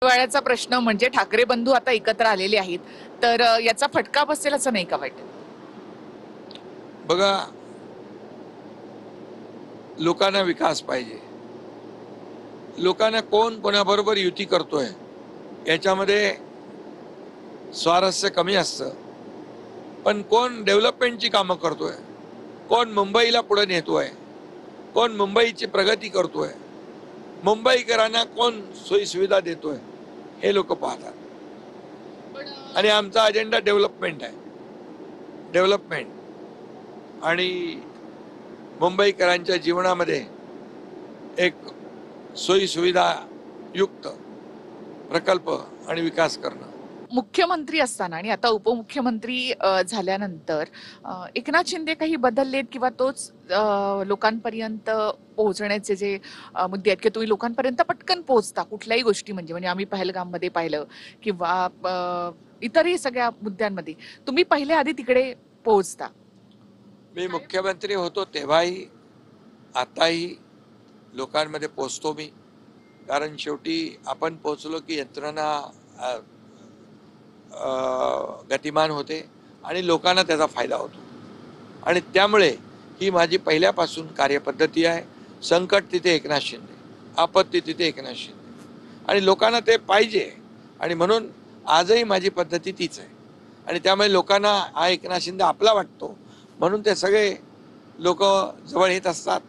वाड्याचा प्रश्न म्हणजे ठाकरे बंधू आता एकत्र आलेले आहेत, तर याचा फटका बसेल असं नाही का वाटत? बघा, लोकांना विकास पाहिजे. लोकांना कोण कोणाबरोबर युती करतोय याच्यामध्ये स्वारस्य कमी असतं, पण कोण डेव्हलपमेंटची कामं करतोय, कोण मुंबईला पुढे नेतोय, कोण मुंबईची प्रगती करतोय, मुंबईकरांना कोण सोयी सुविधा देतोय, हे लोक पाहतात. आणि आमचा अजेंडा डेव्हलपमेंट आहे. डेव्हलपमेंट आणि मुंबईकरांच्या जीवनामध्ये एक सोयी सुविधा युक्त प्रकल्प आणि विकास करणं. मुख्यमंत्री असताना आणि आता उपमुख्यमंत्री झाल्यानंतर एकनाथ शिंदे काही बदललेत किंवा तोच लोकांपर्यंत पोहोचण्याचे जे मुद्दे आहेत की तुम्ही लोकांपर्यंत पटकन पोहोचता कुठल्याही गोष्टी म्हणजे आम्ही पहलगाम मध्ये पाहिलं किंवा इतरही सगळ्या मुद्द्यांमध्ये तुम्ही पहिले आधी तिकडे पोहोचता. मी मुख्यमंत्री होतो तेव्हाही आताही लोकांमध्ये पोचतो मी, कारण शेवटी आपण पोचलो की यंत्रणा गतिमान होते आणि लोकांना त्याचा फायदा होतो. आणि त्यामुळे ही माझी पहिल्यापासून कार्यपद्धती आहे. संकट तिथे एकनाथ शिंदे, आपत्ती तिथे एकनाथ शिंदे, आणि लोकांना ते पाहिजे. आणि म्हणून आजही माझी पद्धती तीच आहे. आणि त्यामुळे लोकांना हा एकनाथ शिंदे आपला वाटतो, म्हणून ते सगळे लोक जवळ येत असतात,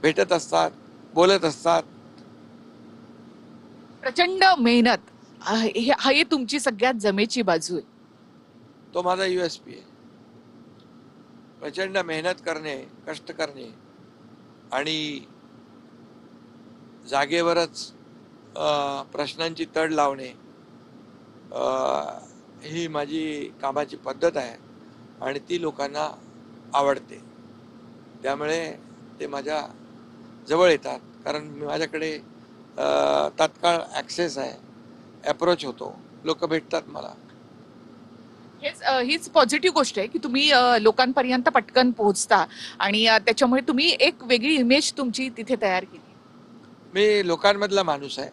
भेटत असतात, बोलत असतात. प्रचंड मेहनत ही तुमची सगळ्यात जमेची बाजू आहे. तो माझा USP आहे. प्रचंड मेहनत करणे, कष्ट करणे आणि जागेवरच प्रश्नांची तड लावणे ही माझी कामाची पद्धत आहे आणि ती लोकांना आवडते. त्यामुळे ते माझ्या जवळ येतात, कारण माझ्याकडे तात्काळ ॲक्सेस आहे, ॲप्रोच होतो, लोक भेटतात मला. हीच पॉझिटिव्ह गोष्ट आहे की तुम्ही लोकांपर्यंत पटकन पोहोचता आणि त्याच्यामुळे तुम्ही एक वेगळी इमेज तुमची तिथे तयार केली. मी लोकांमधला माणूस आहे,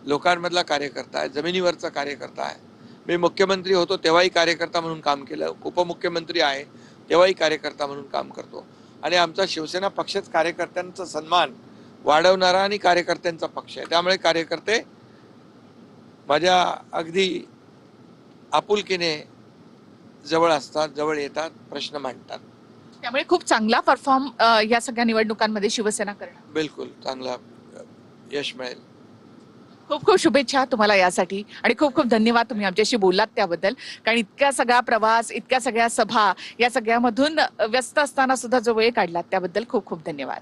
लोकांमधला कार्यकर्ता आहे, जमिनीवरचा कार्यकर्ता आहे. मी मुख्यमंत्री होतो तेव्हाही कार्यकर्ता म्हणून काम केलं, उपमुख्यमंत्री आहे तेव्हाही कार्यकर्ता म्हणून काम करतो. आणि आमचा शिवसेना पक्षच कार्यकर्त्यांचा सन्मान वाढवणारा आणि कार्यकर्त्यांचा पक्ष आहे. त्यामुळे कार्यकर्ते माझ्या अगदी आपुलकीने जवळ असतात, जवळ येतात, प्रश्न मांडतात. त्यामुळे खूप चांगला परफॉर्म या सगळ्या निवडणुकांमध्ये शिवसेना करणार. बिलकुल चांगला यश मिळेल. खूप खूप शुभेच्छा तुम्हाला यासाठी आणि खूप खूप धन्यवाद तुम्ही आमच्याशी बोललात त्याबद्दल. कारण इतका सगळा प्रवास, इतक्या सगळ्या सभा या सगळ्यामधून व्यस्त असताना सुद्धा जो वेळ काढलात त्याबद्दल खूप खूप धन्यवाद.